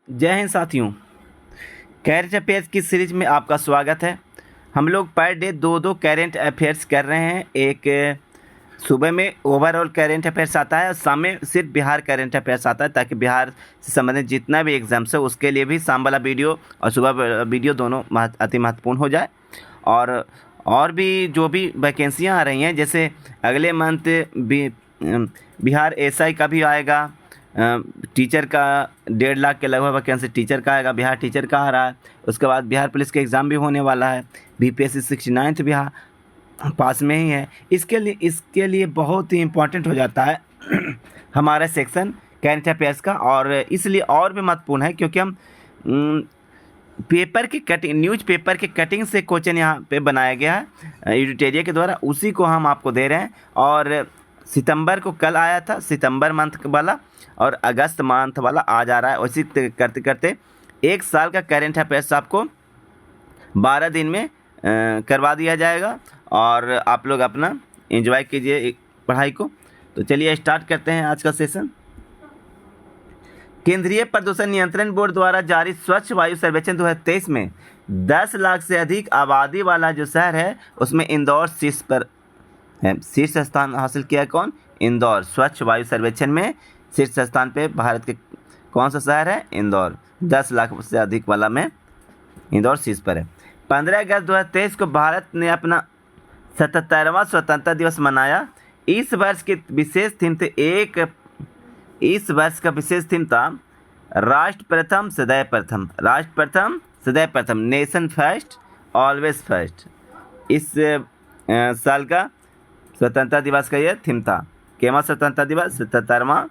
जय हिंद साथियों, current affairs की सीरीज में आपका स्वागत है। हम लोग पर डे दो करंट अफेयर्स कर रहे हैं। एक सुबह में ओवरऑल करंट अफेयर्स आता है और शाम में सिर्फ बिहार करंट अफेयर्स आता है, ताकि बिहार से संबंधित जितना भी एग्जाम्स है उसके लिए भी शाम वाला वीडियो और सुबह वीडियो दोनों अति महत्वपूर्ण हो जाए। और भी जो भी वैकेंसियाँ आ रही हैं, जैसे अगले मंथ बिहार एसआई का भी आएगा, टीचर का 1.5 लाख के लगभग वैकेंसी टीचर का आएगा, बिहार टीचर का आ रहा है। उसके बाद बिहार पुलिस के एग्ज़ाम भी होने वाला है। बीपीएससी 69th बिहार पास में ही है। इसके लिए बहुत ही इम्पोर्टेंट हो जाता है हमारा सेक्शन करंट अफेयर्स का, और इसलिए और भी महत्वपूर्ण है क्योंकि हम पेपर की कटिंग, न्यूज़ पेपर के कटिंग से क्वेश्चन यहाँ पे बनाया गया है एडिटोरियल के द्वारा, उसी को हम आपको दे रहे हैं। और सितंबर को कल आया था, सितंबर मंथ वाला, और अगस्त मंथ वाला आज आ रहा है। उसी करते करते एक साल का करंट अफेयर्स आपको 12 दिन में करवा दिया जाएगा, और आप लोग अपना एंजॉय कीजिए पढ़ाई को। तो चलिए स्टार्ट करते हैं आज का सेशन। केंद्रीय प्रदूषण नियंत्रण बोर्ड द्वारा जारी स्वच्छ वायु सर्वेक्षण 2023 में 10 लाख से अधिक आबादी वाला जो शहर है उसमें इंदौर शीर्ष पर है। शीर्ष स्थान हासिल किया है कौन? इंदौर। स्वच्छ वायु सर्वेक्षण में शीर्ष स्थान पे भारत के कौन सा शहर है? इंदौर। 10 लाख से अधिक वाला में इंदौर शीर्ष पर है। 15 अगस्त 2023 को भारत ने अपना 77वां स्वतंत्रता दिवस मनाया। इस वर्ष का विशेष थीम था राष्ट्र प्रथम सदैव प्रथम। राष्ट्र प्रथम सदैव प्रथम, नेशन फर्स्ट ऑलवेज फर्स्ट। इस साल का स्वतंत्रता दिवस का यह थीम था। केवा स्वतंत्रता दिवस? 77वां।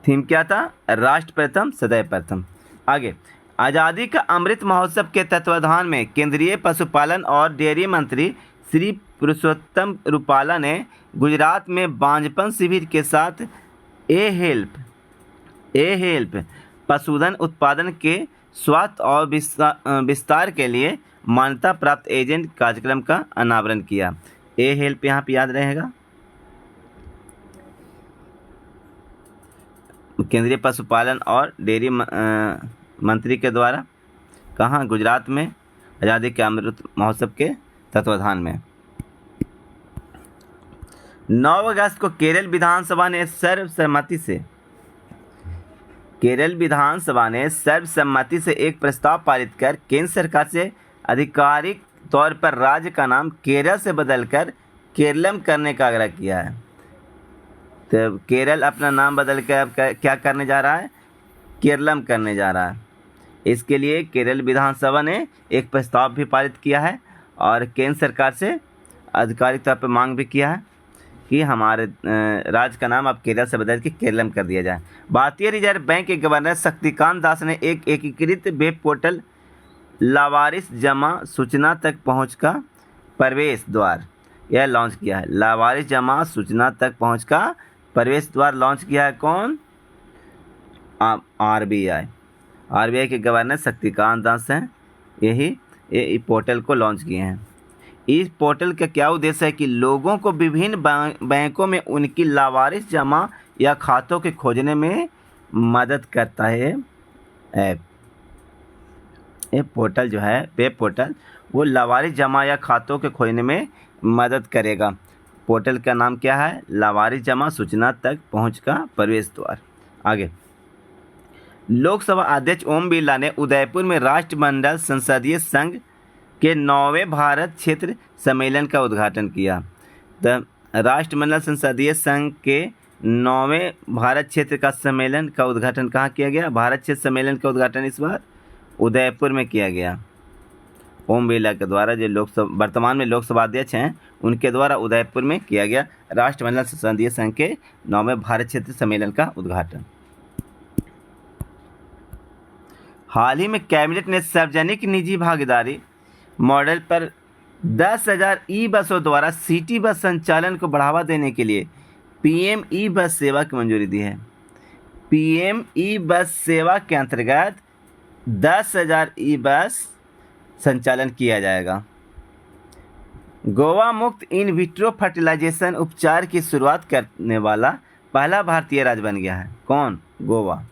थीम क्या था? राष्ट्र प्रथम सदैव प्रथम। आगे, आज़ादी का अमृत महोत्सव के तत्वाधान में केंद्रीय पशुपालन और डेयरी मंत्री श्री पुरुषोत्तम रूपाला ने गुजरात में बांझपन शिविर के साथ ए हेल्प पशुधन उत्पादन के स्वास्थ्य और विस्तार के लिए मान्यता प्राप्त एजेंट कार्यक्रम का अनावरण किया। ए हेल्प यहाँ पे याद रहेगा, केंद्रीय पशुपालन और डेयरी मंत्री के द्वारा, कहाँ? गुजरात में आज़ादी के अमृत महोत्सव के तत्वाधान में। 9 अगस्त को केरल विधानसभा ने सर्वसम्मति से एक प्रस्ताव पारित कर केंद्र सरकार से आधिकारिक तौर पर राज्य का नाम केरल से बदलकर केरलम करने का आग्रह किया है। तो केरल अपना नाम बदल कर अब क्या करने जा रहा है? केरलम करने जा रहा है। इसके लिए केरल विधानसभा ने एक प्रस्ताव भी पारित किया है और केंद्र सरकार से आधिकारिक तौर पर मांग भी किया है कि हमारे राज्य का नाम अब केरल से बदल के केरलम कर दिया जाए। भारतीय रिजर्व बैंक के गवर्नर शक्तिकांत दास ने एक एकीकृत वेब पोर्टल लावारिस जमा सूचना तक पहुंच का प्रवेश द्वार यह लॉन्च किया है। लावारिस जमा सूचना तक पहुंच का प्रवेश द्वार लॉन्च किया है कौन? आरबीआई के गवर्नर शक्तिकांत दास हैं, ये पोर्टल को लॉन्च किए हैं। इस पोर्टल का क्या उद्देश्य है कि लोगों को विभिन्न बैंकों में उनकी लावारिस जमा या खातों के खोजने में मदद करता है। ऐप ये पोर्टल जो है, वेब पोर्टल, वो लावारिस जमा या खातों के खोजने में मदद करेगा। पोर्टल का नाम क्या है? लावारिस जमा सूचना तक पहुंच का प्रवेश द्वार। आगे, लोकसभा अध्यक्ष ओम बिरला ने उदयपुर में राष्ट्रमंडल संसदीय संघ के 9वें भारत क्षेत्र सम्मेलन का उद्घाटन किया। राष्ट्रमंडल संसदीय संघ के 9वें भारत क्षेत्र का सम्मेलन का उद्घाटन कहाँ किया गया? भारत क्षेत्र सम्मेलन का उद्घाटन इस बार उदयपुर में किया गया। ओम बिरला के द्वारा, जो वर्तमान में लोकसभा अध्यक्ष हैं, उनके द्वारा उदयपुर में किया गया राष्ट्रमंडल संसदीय संघ के 9वें भारत क्षेत्र सम्मेलन का उद्घाटन। हाल ही में कैबिनेट ने सार्वजनिक निजी भागीदारी मॉडल पर 10,000 ई बसों द्वारा सिटी बस संचालन को बढ़ावा देने के लिए पीएम ई बस सेवा की मंजूरी दी है। पीएम ई बस सेवा के अंतर्गत 10,000 ई बस संचालन किया जाएगा। गोवा मुक्त इन विट्रो फर्टिलाइजेशन उपचार की शुरुआत करने वाला पहला भारतीय राज्य बन गया है कौन? गोवा।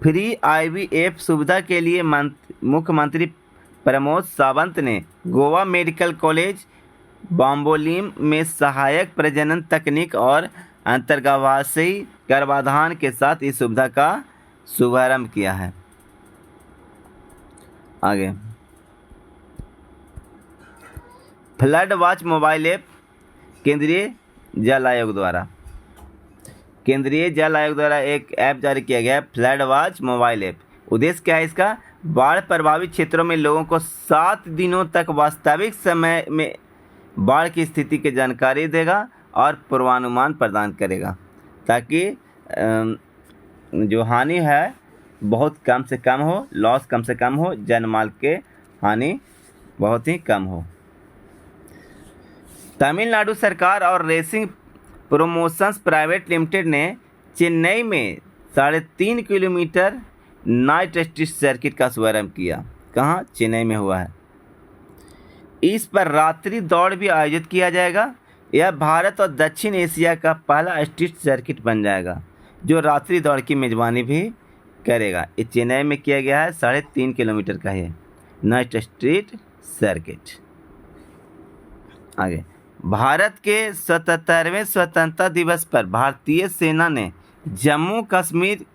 फ्री IVF सुविधा के लिए मुख्यमंत्री प्रमोद सावंत ने गोवा मेडिकल कॉलेज बॉम्बोलीम में सहायक प्रजनन तकनीक और अंतर्गर्भाशयी गर्भाधान के साथ इस सुविधा का शुभारंभ किया है। आगे, फ्लड वॉच मोबाइल ऐप केंद्रीय जल आयोग द्वारा एक ऐप जारी किया गया है, फ्लड वॉच मोबाइल ऐप। उद्देश्य क्या है इसका? बाढ़ प्रभावित क्षेत्रों में लोगों को 7 दिनों तक वास्तविक समय में बाढ़ की स्थिति की जानकारी देगा और पूर्वानुमान प्रदान करेगा, ताकि जो हानि है बहुत कम से कम हो, लॉस कम से कम हो, जानमाल के हानि बहुत ही कम हो। तमिलनाडु सरकार और रेसिंग प्रोमोशंस प्राइवेट लिमिटेड ने चेन्नई में 3.5 किलोमीटर नाइट स्ट्रीट सर्किट का शुभारंभ किया। कहाँ? चेन्नई में हुआ है। इस पर रात्रि दौड़ भी आयोजित किया जाएगा। यह भारत और दक्षिण एशिया का पहला स्ट्रीट सर्किट बन जाएगा जो रात्रि दौड़ की मेजबानी भी करेगा। ये चेन्नई में किया गया है, 3.5 किलोमीटर का है नाइट स्ट्रीट सर्किट। आगे, भारत के 77वें स्वतंत्रता दिवस पर भारतीय सेना ने जम्मू कश्मीर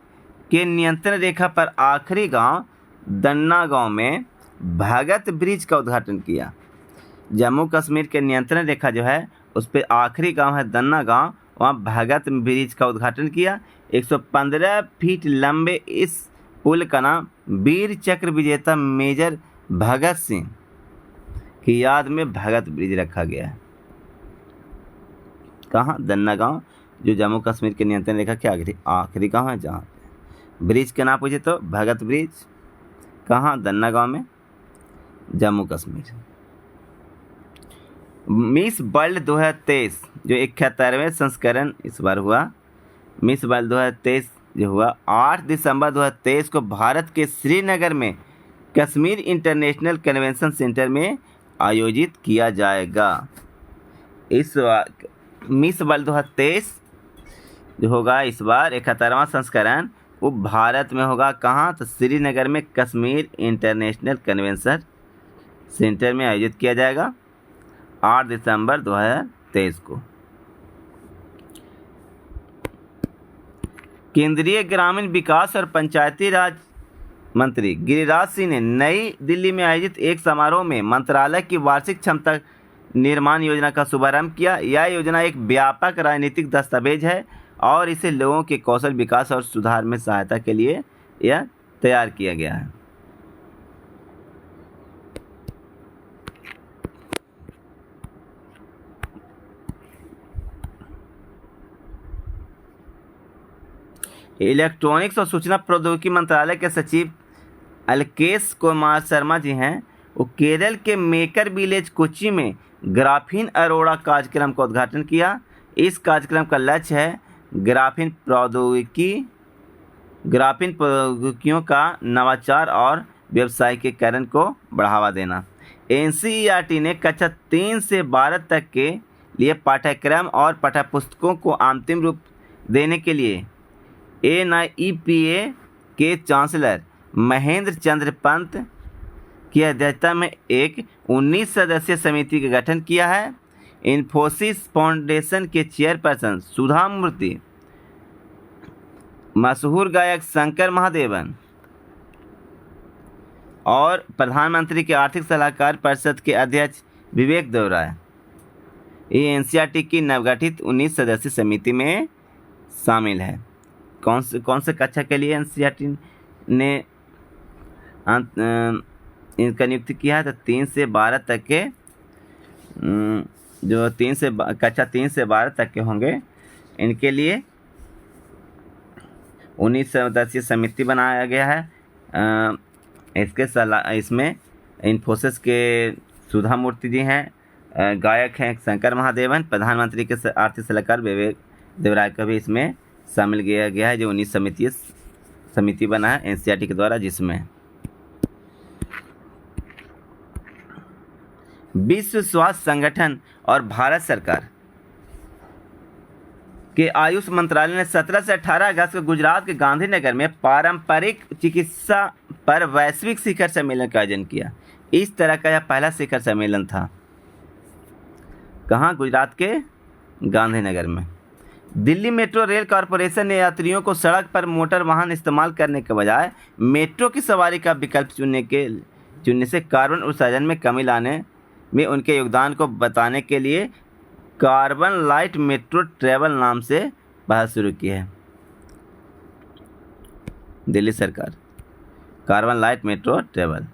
के नियंत्रण रेखा पर आखिरी गांव दन्ना गांव में भगत ब्रिज का उद्घाटन किया। जम्मू कश्मीर के नियंत्रण रेखा जो है उस पर आखिरी गांव है दन्ना गांव, वहाँ भगत ब्रिज का उद्घाटन किया। 115 फीट लंबे इस पुल का नाम वीर चक्र विजेता मेजर भगत सिंह की याद में भगत ब्रिज रखा गया है। कहाँ? दन्ना गांव, जो जम्मू कश्मीर के नियंत्रण रेखा के आखिरी गांव है, जहाँ ब्रिज के नाम पूछे तो भगत ब्रिज। कहाँ? दन्ना गांव में, जम्मू कश्मीर। मिस वर्ल्ड 2023 जो 71वें संस्करण इस बार हुआ, मिस वर्ल्ड 2023 जो हुआ 8 दिसंबर 2023 को भारत के श्रीनगर में कश्मीर इंटरनेशनल कन्वेंशन सेंटर में आयोजित किया जाएगा। इस मिस वर्ल्ड 2023 जो होगा इस बार 71वां संस्करण, वो भारत में होगा। कहाँ? तो श्रीनगर में कश्मीर इंटरनेशनल कन्वेंशन सेंटर में आयोजित किया जाएगा 8 दिसंबर 2023 को। केंद्रीय ग्रामीण विकास और पंचायती राज मंत्री गिरिराज सिंह ने नई दिल्ली में आयोजित एक समारोह में मंत्रालय की वार्षिक क्षमता निर्माण योजना का शुभारंभ किया। यह योजना एक व्यापक राजनीतिक दस्तावेज है और इसे लोगों के कौशल विकास और सुधार में सहायता के लिए यह तैयार किया गया है। इलेक्ट्रॉनिक्स और सूचना प्रौद्योगिकी मंत्रालय के सचिव अलकेश कुमार शर्मा जी हैं, वो केरल के मेकर विलेज कोच्चि में ग्राफीन अरोड़ा कार्यक्रम का उद्घाटन किया। इस कार्यक्रम का लक्ष्य है ग्राफीन प्रौद्योगिकियों का नवाचार और व्यावसायीकरण को बढ़ावा देना। NCERT ने कक्षा 3 से 12 तक के लिए पाठ्यक्रम और पाठ्यपुस्तकों को अंतिम रूप देने के लिए NIEPA के चांसलर महेंद्र चंद्र पंत की अध्यक्षता में एक 19 सदस्यीय समिति का गठन किया है। इन्फोसिस फाउंडेशन के चेयरपर्सन सुधा मूर्ति, मशहूर गायक शंकर महादेवन और प्रधानमंत्री के आर्थिक सलाहकार परिषद के अध्यक्ष विवेक देवराय ये NCERT की नवगठित 19 सदस्यीय समिति में शामिल है। कौन से कक्षा के लिए NCERT ने इनका नियुक्ति किया है? तो 3 से 12 तक के जो कक्षा 3 से 12 तक के होंगे, इनके लिए 19 सदस्यीय समिति बनाया गया है। इसमें इन्फोसिस के सुधा मूर्ति जी हैं, गायक हैं शंकर महादेवन, प्रधानमंत्री के आर्थिक सलाहकार विवेक देवराय का भी इसमें शामिल किया गया है, जो 19 समिति बना है NCERT के द्वारा, जिसमें विश्व स्वास्थ्य संगठन और भारत सरकार के आयुष मंत्रालय ने 17 से 18 अगस्त को गुजरात के गांधीनगर में पारंपरिक चिकित्सा पर वैश्विक शिखर सम्मेलन का आयोजन किया। इस तरह का यह पहला शिखर सम्मेलन था। कहाँ? गुजरात के गांधीनगर में। दिल्ली मेट्रो रेल कॉरपोरेशन ने यात्रियों को सड़क पर मोटर वाहन इस्तेमाल करने के बजाय मेट्रो की सवारी का विकल्प चुनने से कार्बन उत्सर्जन में कमी लाने में उनके योगदान को बताने के लिए कार्बन लाइट मेट्रो ट्रेवल नाम से पहल शुरू की है। दिल्ली सरकार कार्बन लाइट मेट्रो ट्रेवल।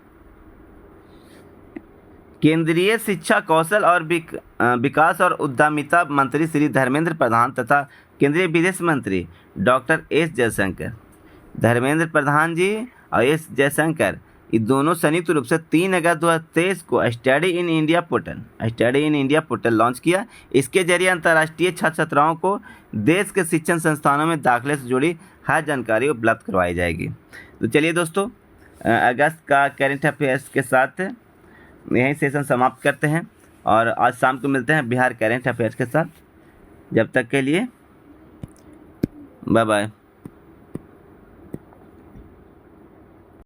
केंद्रीय शिक्षा, कौशल और विकास और उद्यमिता मंत्री श्री धर्मेंद्र प्रधान तथा केंद्रीय विदेश मंत्री डॉक्टर एस जयशंकर, धर्मेंद्र प्रधान जी और एस जयशंकर, ये दोनों संयुक्त रूप से 3 अगस्त 2023 को study in India portal launch किया। इसके जरिए अंतर्राष्ट्रीय छात्र छात्राओं को देश के शिक्षण संस्थानों में दाखिले से जुड़ी हर जानकारी उपलब्ध करवाई जाएगी। तो चलिए दोस्तों, अगस्त का करेंट अफेयर्स के साथ यही सेशन समाप्त करते हैं और आज शाम को मिलते हैं बिहार करेंट अफेयर्स के साथ। जब तक के लिए बाय बाय।